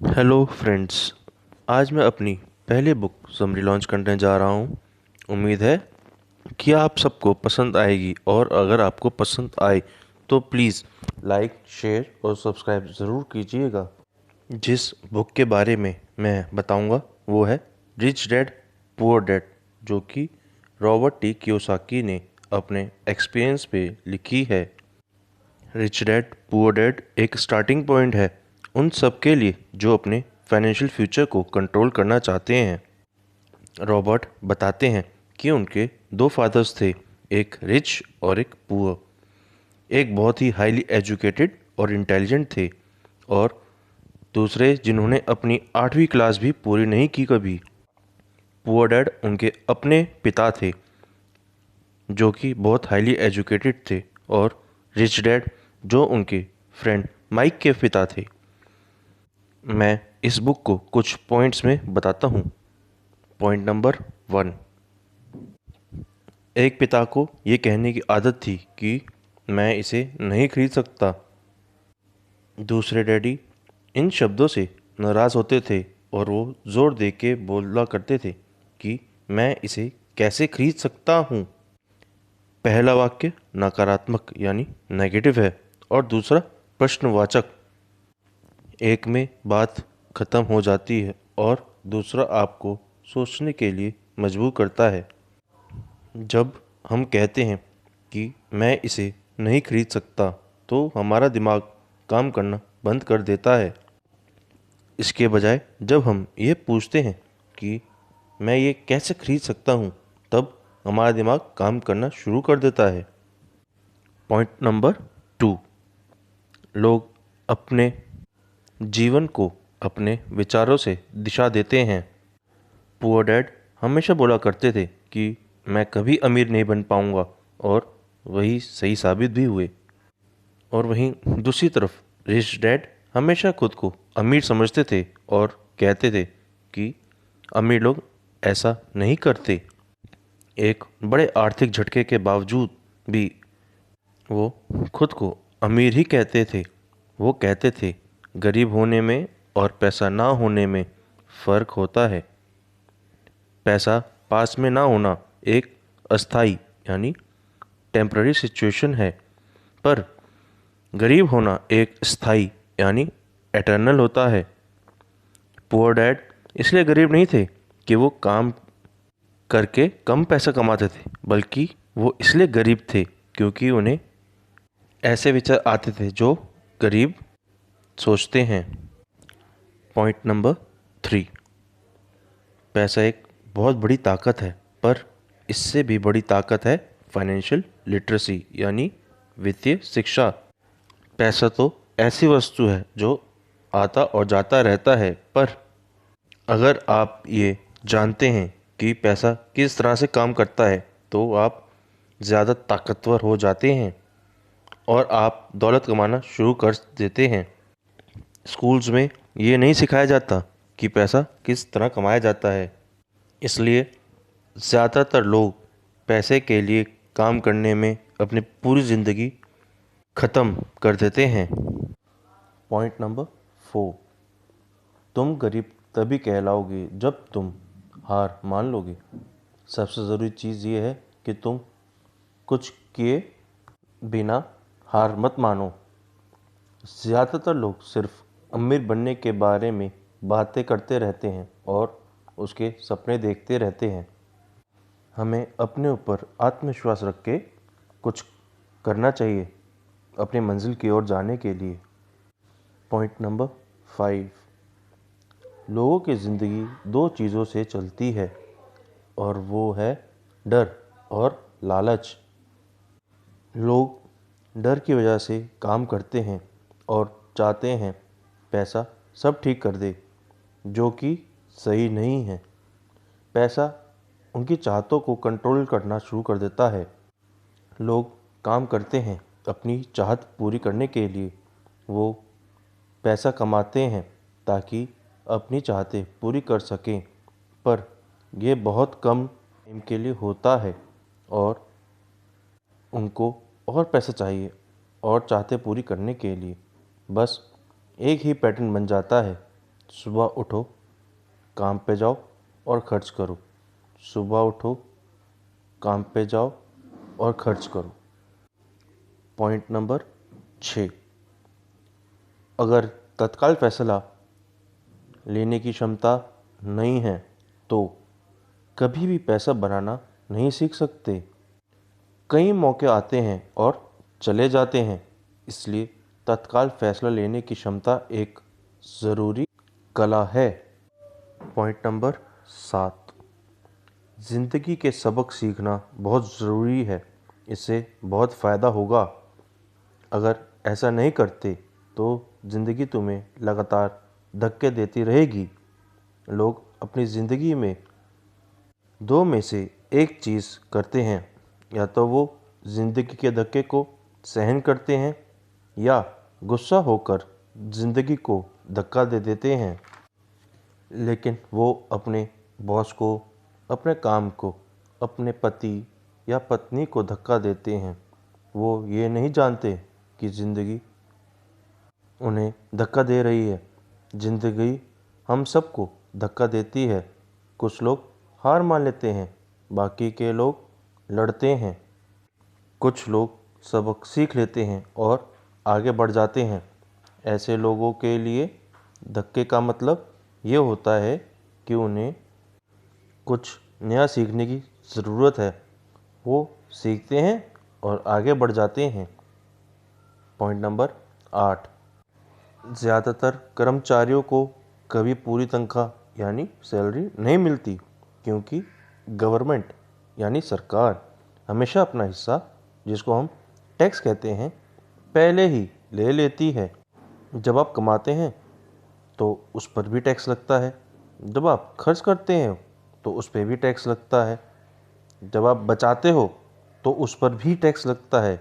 Hello friends. आज मैं अपनी पहली बुक समरी लॉन्च करने जा रहा हूँ। उम्मीद है कि आप सबको पसंद आएगी, और अगर आपको पसंद आए तो प्लीज़ लाइक, शेयर और सब्सक्राइब ज़रूर कीजिएगा। जिस बुक के बारे में मैं बताऊंगा वो है रिच डैड पुअर डैड, जो कि रॉबर्ट टी कियोसाकी ने अपने एक्सपीरियंस पे लिखी है। रिच डैड पुअर डैड एक स्टार्टिंग पॉइंट है उन सब के लिए जो अपने फाइनेंशियल फ्यूचर को कंट्रोल करना चाहते हैं। रॉबर्ट बताते हैं कि उनके दो फादर्स थे, एक रिच और एक पुअर। एक बहुत ही हाईली एजुकेटेड और इंटेलिजेंट थे, और दूसरे जिन्होंने अपनी 8वीं क्लास भी पूरी नहीं की कभी। पुअर डैड उनके अपने पिता थे जो कि बहुत हाईली एजुकेटेड थे, और रिच डैड जो उनके फ्रेंड माइक के पिता थे। मैं इस बुक को कुछ पॉइंट्स में बताता हूँ। पॉइंट नंबर 1, एक पिता को ये कहने की आदत थी कि मैं इसे नहीं खरीद सकता। दूसरे डैडी इन शब्दों से नाराज़ होते थे, और वो ज़ोर दे के बोला करते थे कि मैं इसे कैसे खरीद सकता हूँ। पहला वाक्य नकारात्मक यानी नेगेटिव है, और दूसरा प्रश्नवाचक। एक में बात ख़त्म हो जाती है और दूसरा आपको सोचने के लिए मजबूर करता है। जब हम कहते हैं कि मैं इसे नहीं खरीद सकता, तो हमारा दिमाग काम करना बंद कर देता है। इसके बजाय जब हम ये पूछते हैं कि मैं ये कैसे खरीद सकता हूँ, तब हमारा दिमाग काम करना शुरू कर देता है। पॉइंट नंबर 2, लोग अपने जीवन को अपने विचारों से दिशा देते हैं। पुअर डैड हमेशा बोला करते थे कि मैं कभी अमीर नहीं बन पाऊंगा, और वही सही साबित भी हुए। और वहीं दूसरी तरफ रिच डैड हमेशा खुद को अमीर समझते थे और कहते थे कि अमीर लोग ऐसा नहीं करते। एक बड़े आर्थिक झटके के बावजूद भी वो खुद को अमीर ही कहते थे। वो कहते थे गरीब होने में और पैसा ना होने में फ़र्क होता है। पैसा पास में ना होना एक अस्थाई यानी टेम्पररी सिचुएशन है, पर गरीब होना एक स्थाई यानी एटर्नल होता है। पुअर डैड इसलिए गरीब नहीं थे कि वो काम करके कम पैसा कमाते थे, बल्कि वो इसलिए गरीब थे क्योंकि उन्हें ऐसे विचार आते थे जो गरीब सोचते हैं। पॉइंट नंबर 3, पैसा एक बहुत बड़ी ताकत है, पर इससे भी बड़ी ताकत है फाइनेंशियल लिटरेसी यानी वित्तीय शिक्षा। पैसा तो ऐसी वस्तु है जो आता और जाता रहता है, पर अगर आप ये जानते हैं कि पैसा किस तरह से काम करता है, तो आप ज़्यादा ताकतवर हो जाते हैं और आप दौलत कमाना शुरू कर देते हैं। स्कूल्स में ये नहीं सिखाया जाता कि पैसा किस तरह कमाया जाता है, इसलिए ज़्यादातर लोग पैसे के लिए काम करने में अपनी पूरी ज़िंदगी ख़त्म कर देते हैं। पॉइंट नंबर 4, तुम गरीब तभी कहलाओगे जब तुम हार मान लोगे। सबसे ज़रूरी चीज़ ये है कि तुम कुछ किए बिना हार मत मानो। ज़्यादातर लोग सिर्फ अमीर बनने के बारे में बातें करते रहते हैं और उसके सपने देखते रहते हैं। हमें अपने ऊपर आत्मविश्वास रख के कुछ करना चाहिए अपनी मंजिल की ओर जाने के लिए। पॉइंट नंबर 5, लोगों की ज़िंदगी दो चीज़ों से चलती है, और वो है डर और लालच। लोग डर की वजह से काम करते हैं और चाहते हैं पैसा सब ठीक कर दे, जो कि सही नहीं है। पैसा उनकी चाहतों को कंट्रोल करना शुरू कर देता है। लोग काम करते हैं अपनी चाहत पूरी करने के लिए। वो पैसा कमाते हैं ताकि अपनी चाहतें पूरी कर सकें, पर ये बहुत कम टाइम के लिए होता है, और उनको और पैसा चाहिए और चाहते पूरी करने के लिए बस एक ही पैटर्न बन जाता है। सुबह उठो, काम पे जाओ और खर्च करो। सुबह उठो, काम पे जाओ और खर्च करो। पॉइंट नंबर 6, अगर तत्काल फैसला लेने की क्षमता नहीं है तो कभी भी पैसा बनाना नहीं सीख सकते। कई मौके आते हैं और चले जाते हैं, इसलिए तत्काल फैसला लेने की क्षमता एक ज़रूरी कला है। पॉइंट नंबर 7, ज़िंदगी के सबक सीखना बहुत ज़रूरी है। इससे बहुत फ़ायदा होगा। अगर ऐसा नहीं करते तो ज़िंदगी तुम्हें लगातार धक्के देती रहेगी। लोग अपनी ज़िंदगी में दो में से एक चीज़ करते हैं, या तो वो ज़िंदगी के धक्के को सहन करते हैं या गुस्सा होकर ज़िंदगी को धक्का दे देते हैं। लेकिन वो अपने बॉस को, अपने काम को, अपने पति या पत्नी को धक्का देते हैं। वो ये नहीं जानते कि ज़िंदगी उन्हें धक्का दे रही है। ज़िंदगी हम सबको धक्का देती है। कुछ लोग हार मान लेते हैं, बाकी के लोग लड़ते हैं। कुछ लोग सबक सीख लेते हैं और आगे बढ़ जाते हैं। ऐसे लोगों के लिए धक्के का मतलब ये होता है कि उन्हें कुछ नया सीखने की ज़रूरत है। वो सीखते हैं और आगे बढ़ जाते हैं। पॉइंट नंबर 8, ज़्यादातर कर्मचारियों को कभी पूरी तनख्वाह यानी सैलरी नहीं मिलती, क्योंकि गवर्नमेंट यानी सरकार हमेशा अपना हिस्सा, जिसको हम टैक्स कहते हैं, पहले ही ले लेती है। जब आप कमाते हैं तो उस पर भी टैक्स लगता है। जब आप खर्च करते हैं तो उस पर भी टैक्स लगता है। जब आप बचाते हो तो उस पर भी टैक्स लगता है।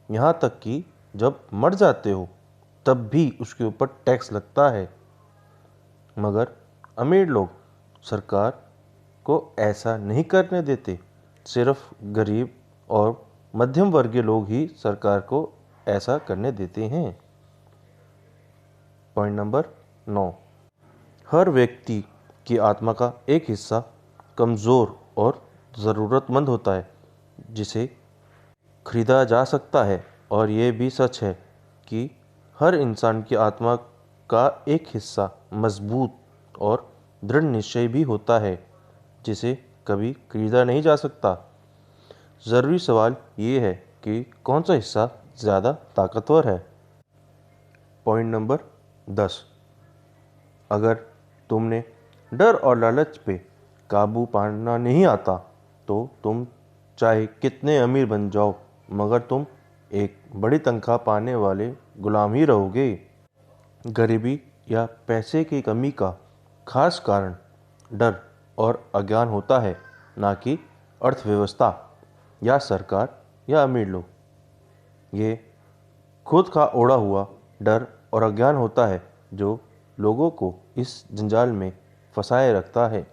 यहाँ तक कि जब मर जाते हो तब भी उसके ऊपर टैक्स लगता है। मगर अमीर लोग सरकार को ऐसा नहीं करने देते। सिर्फ गरीब और मध्यम वर्गीय लोग ही सरकार को ऐसा करने देते हैं। पॉइंट नंबर 9, हर व्यक्ति की आत्मा का एक हिस्सा कमज़ोर और ज़रूरतमंद होता है, जिसे खरीदा जा सकता है। और ये भी सच है कि हर इंसान की आत्मा का एक हिस्सा मजबूत और दृढ़ निश्चय भी होता है, जिसे कभी खरीदा नहीं जा सकता। ज़रूरी सवाल ये है कि कौन सा हिस्सा ज़्यादा ताकतवर है। पॉइंट नंबर 10, अगर तुमने डर और लालच पे काबू पाना नहीं आता तो तुम चाहे कितने अमीर बन जाओ, मगर तुम एक बड़ी तनख्वाह पाने वाले गुलाम ही रहोगे। गरीबी या पैसे की कमी का खास कारण डर और अज्ञान होता है, ना कि अर्थव्यवस्था या सरकार या अमीर लोग। ये खुद का ओढ़ा हुआ डर और अज्ञान होता है जो लोगों को इस जंजाल में फंसाए रखता है।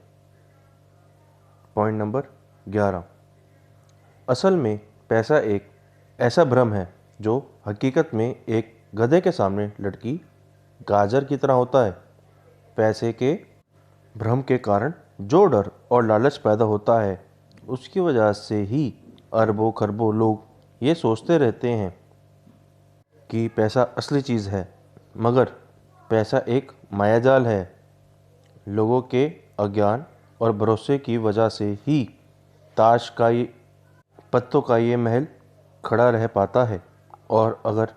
पॉइंट नंबर 11, असल में पैसा एक ऐसा भ्रम है जो हकीकत में एक गधे के सामने लटकी गाजर की तरह होता है। पैसे के भ्रम के कारण जो डर और लालच पैदा होता है, उसकी वजह से ही अरबों खरबों लोग ये सोचते रहते हैं कि पैसा असली चीज़ है, मगर पैसा एक मायाजाल है। लोगों के अज्ञान और भरोसे की वजह से ही ताश का ये पत्तों का ये महल खड़ा रह पाता है। और अगर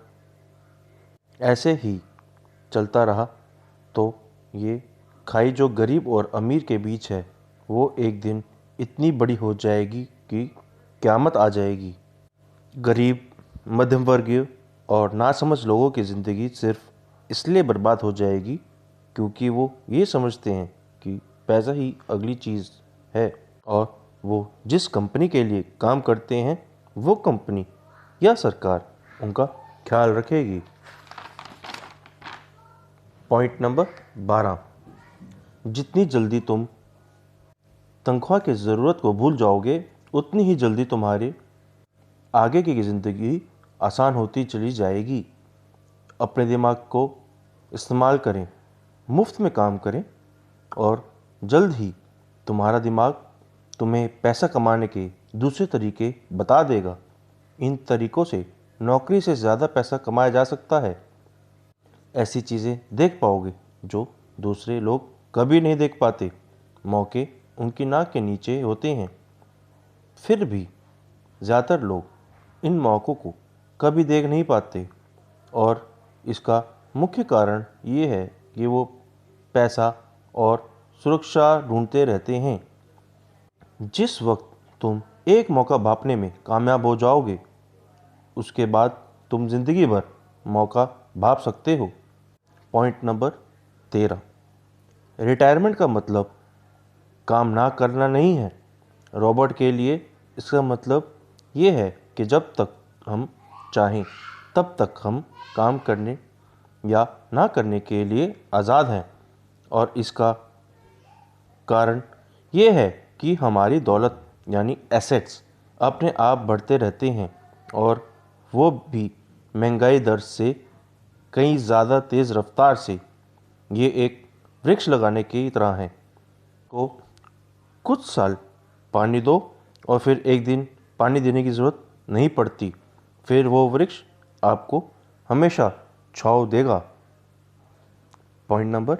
ऐसे ही चलता रहा तो ये खाई जो गरीब और अमीर के बीच है, वो एक दिन इतनी बड़ी हो जाएगी कि क़यामत आ जाएगी। गरीब, मध्यम वर्गीय और नासमझ लोगों की ज़िंदगी सिर्फ इसलिए बर्बाद हो जाएगी क्योंकि वो ये समझते हैं कि पैसा ही अगली चीज़ है, और वो जिस कंपनी के लिए काम करते हैं वो कंपनी या सरकार उनका ख्याल रखेगी। पॉइंट नंबर 12, जितनी जल्दी तुम तनख्वाह की ज़रूरत को भूल जाओगे, उतनी ही जल्दी तुम्हारे आगे की ज़िंदगी आसान होती चली जाएगी। अपने दिमाग को इस्तेमाल करें, मुफ्त में काम करें और जल्द ही तुम्हारा दिमाग तुम्हें पैसा कमाने के दूसरे तरीके बता देगा। इन तरीक़ों से नौकरी से ज़्यादा पैसा कमाया जा सकता है। ऐसी चीज़ें देख पाओगे जो दूसरे लोग कभी नहीं देख पाते। मौके उनकी नाक के नीचे होते हैं, फिर भी ज़्यादातर लोग इन मौक़ों को कभी देख नहीं पाते और इसका मुख्य कारण ये है कि वो पैसा और सुरक्षा ढूंढते रहते हैं। जिस वक्त तुम एक मौका भांपने में कामयाब हो जाओगे, उसके बाद तुम ज़िंदगी भर मौका भांप सकते हो। पॉइंट नंबर 13, रिटायरमेंट का मतलब काम ना करना नहीं है। रॉबर्ट के लिए इसका मतलब ये है कि जब तक हम चाहें तब तक हम काम करने या ना करने के लिए आज़ाद हैं, और इसका कारण ये है कि हमारी दौलत यानी एसेट्स अपने आप बढ़ते रहते हैं, और वो भी महंगाई दर से कहीं ज़्यादा तेज़ रफ्तार से। ये एक वृक्ष लगाने की तरह है को कुछ साल पानी दो और फिर एक दिन पानी देने की ज़रूरत नहीं पड़ती, फिर वो वृक्ष आपको हमेशा छांव देगा। पॉइंट नंबर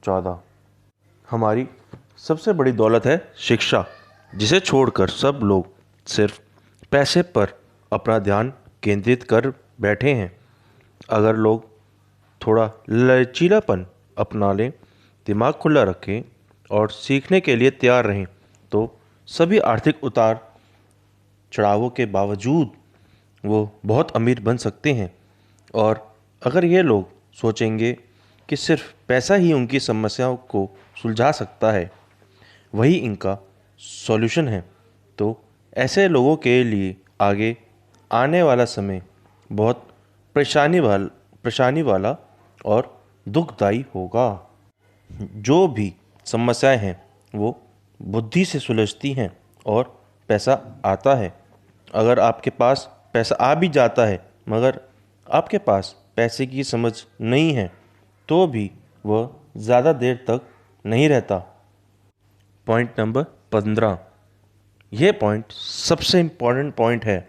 14, हमारी सबसे बड़ी दौलत है शिक्षा, जिसे छोड़कर सब लोग सिर्फ पैसे पर अपना ध्यान केंद्रित कर बैठे हैं। अगर लोग थोड़ा लचीलापन अपना लें, दिमाग खुला रखें और सीखने के लिए तैयार रहें, तो सभी आर्थिक उतार चढ़ावों के बावजूद वो बहुत अमीर बन सकते हैं। और अगर ये लोग सोचेंगे कि सिर्फ पैसा ही उनकी समस्याओं को सुलझा सकता है, वही इनका सॉल्यूशन है, तो ऐसे लोगों के लिए आगे आने वाला समय बहुत परेशानी वाला और दुखदाई होगा। जो भी समस्याएं हैं वो बुद्धि से सुलझती हैं और पैसा आता है। अगर आपके पास पैसा आ भी जाता है मगर आपके पास पैसे की समझ नहीं है, तो भी वह ज़्यादा देर तक नहीं रहता। पॉइंट नंबर 15, यह पॉइंट सबसे इम्पोर्टेंट पॉइंट है।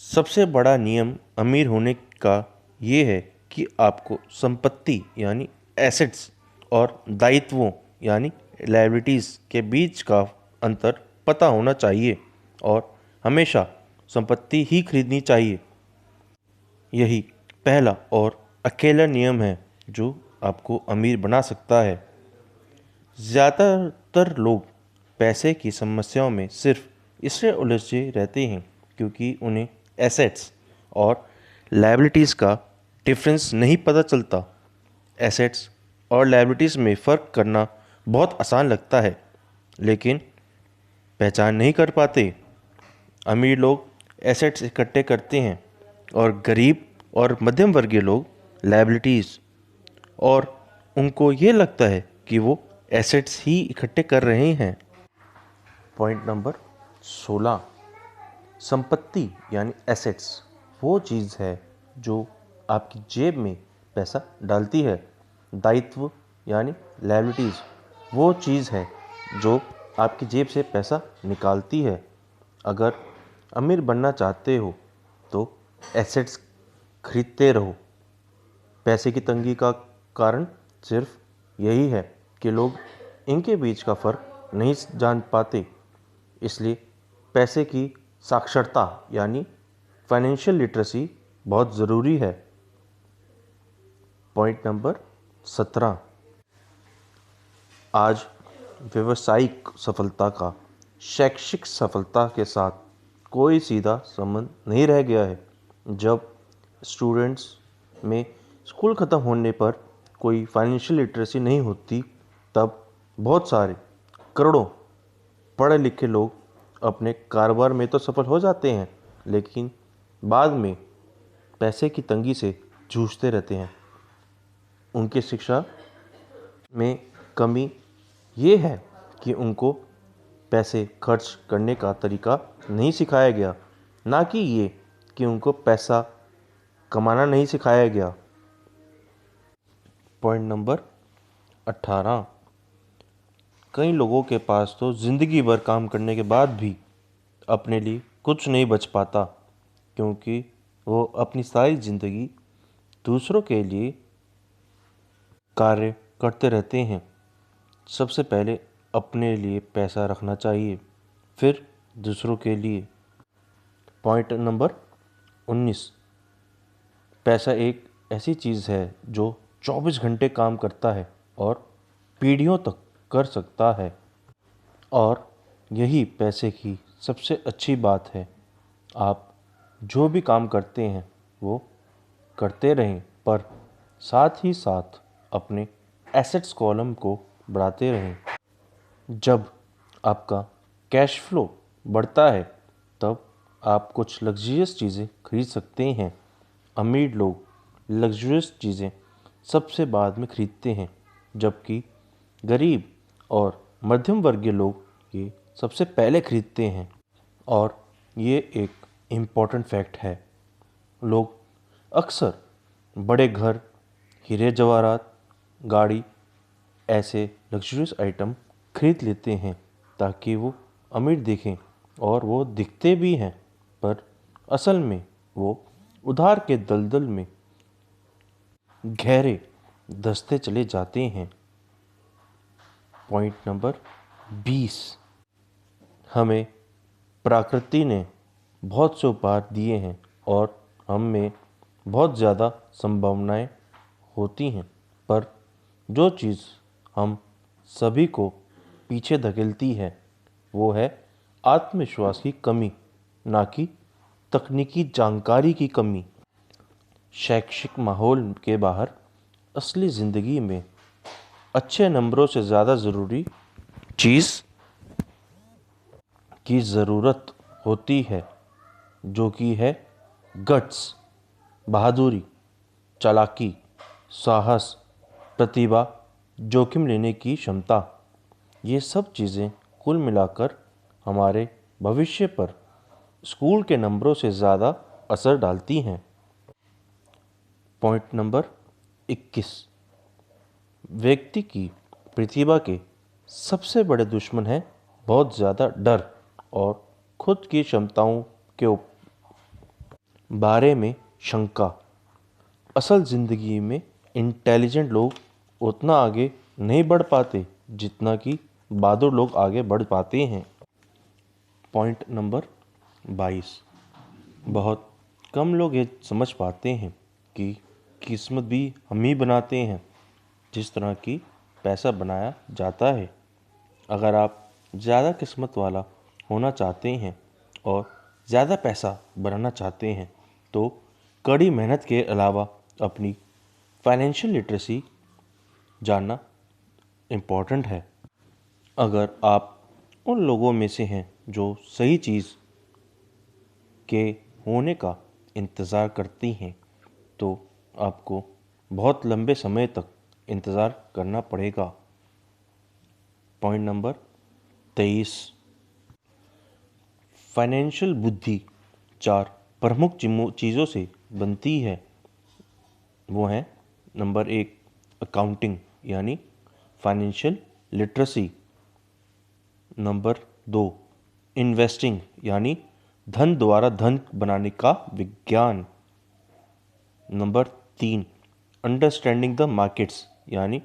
सबसे बड़ा नियम अमीर होने का ये है कि आपको संपत्ति यानी एसेट्स और दायित्वों यानी लायबिलिटीज़ के बीच का अंतर पता होना चाहिए और हमेशा संपत्ति ही खरीदनी चाहिए। यही पहला और अकेला नियम है जो आपको अमीर बना सकता है। ज़्यादातर लोग पैसे की समस्याओं में सिर्फ इसलिए उलझे रहते हैं क्योंकि उन्हें एसेट्स और लायबिलिटीज़ का डिफरेंस नहीं पता चलता। एसेट्स और लायबिलिटीज़ में फ़र्क करना बहुत आसान लगता है, लेकिन पहचान नहीं कर पाते। अमीर लोग एसेट्स इकट्ठे करते हैं और गरीब और मध्यम वर्गीय लोग लायबिलिटीज़, और उनको ये लगता है कि वो एसेट्स ही इकट्ठे कर रहे हैं। पॉइंट नंबर 16, संपत्ति यानी एसेट्स वो चीज़ है जो आपकी जेब में पैसा डालती है। दायित्व यानी लायबिलिटीज़ वो चीज़ है जो आपकी जेब से पैसा निकालती है। अगर अमीर बनना चाहते हो तो एसेट्स खरीदते रहो। पैसे की तंगी का कारण सिर्फ यही है कि लोग इनके बीच का फ़र्क नहीं जान पाते। इसलिए पैसे की साक्षरता यानी फाइनेंशियल लिटरेसी बहुत ज़रूरी है। पॉइंट नंबर 17, आज व्यावसायिक सफलता का शैक्षिक सफलता के साथ कोई सीधा संबंध नहीं रह गया है। जब स्टूडेंट्स में स्कूल ख़त्म होने पर कोई फाइनेंशियल लिटरेसी नहीं होती, तब बहुत सारे करोड़ों पढ़े लिखे लोग अपने कारोबार में तो सफल हो जाते हैं, लेकिन बाद में पैसे की तंगी से जूझते रहते हैं। उनकी शिक्षा में कमी ये है कि उनको पैसे खर्च करने का तरीका नहीं सिखाया गया, ना कि ये कि उनको पैसा कमाना नहीं सिखाया गया। Point number 18। कई लोगों के पास तो ज़िंदगी भर काम करने के बाद भी अपने लिए कुछ नहीं बच पाता, क्योंकि वो अपनी सारी ज़िंदगी दूसरों के लिए कार्य करते रहते हैं। सबसे पहले अपने लिए पैसा रखना चाहिए, फिर दूसरों के लिए। Point number 19। पैसा एक ऐसी चीज़ है जो 24 घंटे काम करता है और पीढ़ियों तक कर सकता है, और यही पैसे की सबसे अच्छी बात है। आप जो भी काम करते हैं वो करते रहें, पर साथ ही साथ अपने एसेट्स कॉलम को बढ़ाते रहें। जब आपका कैश फ्लो बढ़ता है तब आप कुछ लग्जरियस चीज़ें खरीद सकते हैं। अमीर लोग लग्जरियस चीज़ें सबसे बाद में खरीदते हैं, जबकि गरीब और मध्यम वर्गीय लोग ये सबसे पहले खरीदते हैं। और ये एक इम्पॉर्टेंट फैक्ट है। लोग अक्सर बड़े घर, हीरे जवाहरात, गाड़ी, ऐसे लग्जरियस आइटम खरीद लेते हैं ताकि वो अमीर दिखें, और वो दिखते भी हैं, पर असल में वो उधार के दलदल में गहरे धंसते चले जाते हैं। Point number 20। हमें प्रकृति ने बहुत से उपहार दिए हैं और हम में बहुत ज़्यादा संभावनाएं होती हैं, पर जो चीज़ हम सभी को पीछे धकेलती है वो है आत्मविश्वास की कमी, ना कि तकनीकी जानकारी की कमी। शैक्षिक माहौल के बाहर असली ज़िंदगी में अच्छे नंबरों से ज़्यादा ज़रूरी चीज़ की ज़रूरत होती है, जो कि है गट्स, बहादुरी, चालाकी, साहस, प्रतिभा, जोखिम लेने की क्षमता। ये सब चीज़ें कुल मिलाकर हमारे भविष्य पर स्कूल के नंबरों से ज़्यादा असर डालती हैं। Point number 21। व्यक्ति की प्रतिभा के सबसे बड़े दुश्मन है बहुत ज़्यादा डर और खुद की क्षमताओं के बारे में शंका। असल ज़िंदगी में इंटेलिजेंट लोग उतना आगे नहीं बढ़ पाते जितना कि बहादुर लोग आगे बढ़ पाते हैं। Point number 22। बहुत कम लोग ये समझ पाते हैं कि किस्मत भी हम ही बनाते हैं, जिस तरह की पैसा बनाया जाता है। अगर आप ज़्यादा किस्मत वाला होना चाहते हैं और ज़्यादा पैसा बनाना चाहते हैं तो कड़ी मेहनत के अलावा अपनी फाइनेंशियल लिटरेसी जानना इम्पॉर्टेंट है। अगर आप उन लोगों में से हैं जो सही चीज़ के होने का इंतज़ार करती हैं तो आपको बहुत लंबे समय तक इंतज़ार करना पड़ेगा। Point number 23। फाइनेंशियल बुद्धि 4 प्रमुख चीज़ों से बनती है। वो हैं नंबर 1 अकाउंटिंग यानी फाइनेंशियल लिटरेसी, नंबर 2 इन्वेस्टिंग यानी धन द्वारा धन बनाने का विज्ञान, नंबर 3 अंडरस्टैंडिंग द मार्केट्स यानी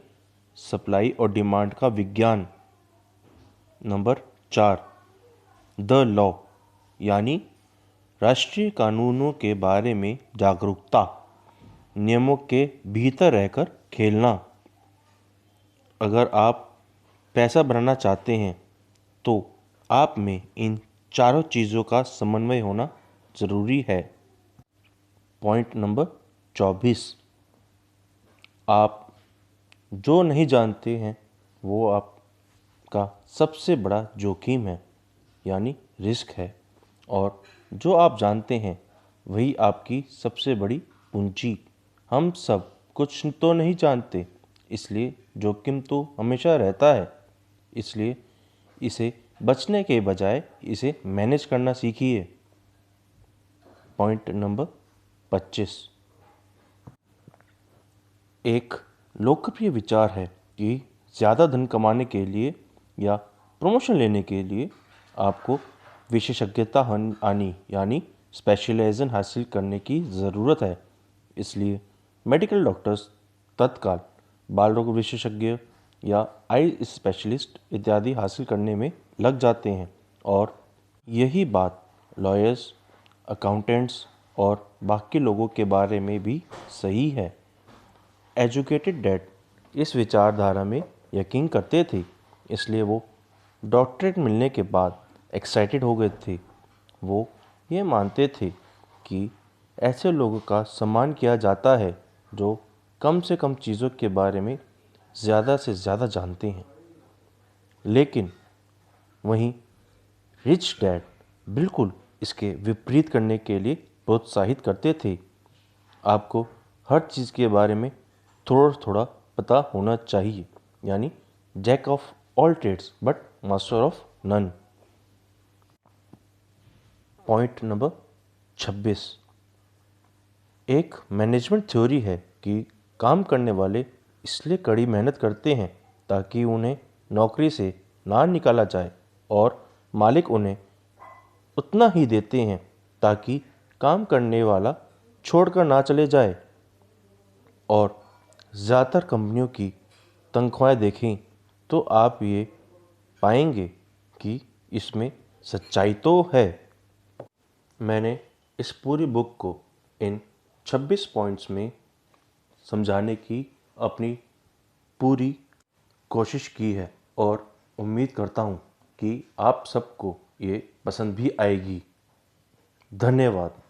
सप्लाई और डिमांड का विज्ञान, नंबर 4 द लॉ यानी राष्ट्रीय कानूनों के बारे में जागरूकता, नियमों के भीतर रहकर खेलना। अगर आप पैसा बनाना चाहते हैं तो आप में इन चारों चीज़ों का समन्वय होना ज़रूरी है। Point number 24। आप जो नहीं जानते हैं वो आपका सबसे बड़ा जोखिम है यानी रिस्क है, और जो आप जानते हैं वही आपकी सबसे बड़ी पूंजी। हम सब कुछ तो नहीं जानते, इसलिए जोखिम तो हमेशा रहता है। इसलिए इसे बचने के बजाय इसे मैनेज करना सीखिए। Point number 25। एक लोकप्रिय विचार है कि ज़्यादा धन कमाने के लिए या प्रमोशन लेने के लिए आपको विशेषज्ञता आनी यानी स्पेशलाइजेशन हासिल करने की ज़रूरत है। इसलिए मेडिकल डॉक्टर्स तत्काल बाल रोग विशेषज्ञ या आई स्पेशलिस्ट इत्यादि हासिल करने में लग जाते हैं और यही बात लॉयर्स, अकाउंटेंट्स और बाकी लोगों के बारे में भी सही है। एजुकेटेड डैड इस विचारधारा में यकीन करते थे, इसलिए वो डॉक्टरेट मिलने के बाद एक्साइटेड हो गए थे। वो ये मानते थे कि ऐसे लोगों का सम्मान किया जाता है जो कम से कम चीज़ों के बारे में ज़्यादा से ज़्यादा जानते हैं। लेकिन वहीं रिच डैड बिल्कुल इसके विपरीत करने के लिए प्रोत्साहित करते थे। आपको हर चीज़ के बारे में थोड़ा थोड़ा पता होना चाहिए, यानी jack of all trades but master of none. Point number 26। एक मैनेजमेंट थ्योरी है कि काम करने वाले इसलिए कड़ी मेहनत करते हैं ताकि उन्हें नौकरी से ना निकाला जाए और मालिक उन्हें उतना ही देते हैं ताकि काम करने वाला छोड़कर ना चले जाए। और ज़्यादातर कंपनियों की तनख्वाहें देखें तो आप ये पाएंगे कि इसमें सच्चाई तो है। मैंने इस पूरी बुक को इन 26 पॉइंट्स में समझाने की अपनी पूरी कोशिश की है और उम्मीद करता हूँ कि आप सबको ये पसंद भी आएगी। धन्यवाद।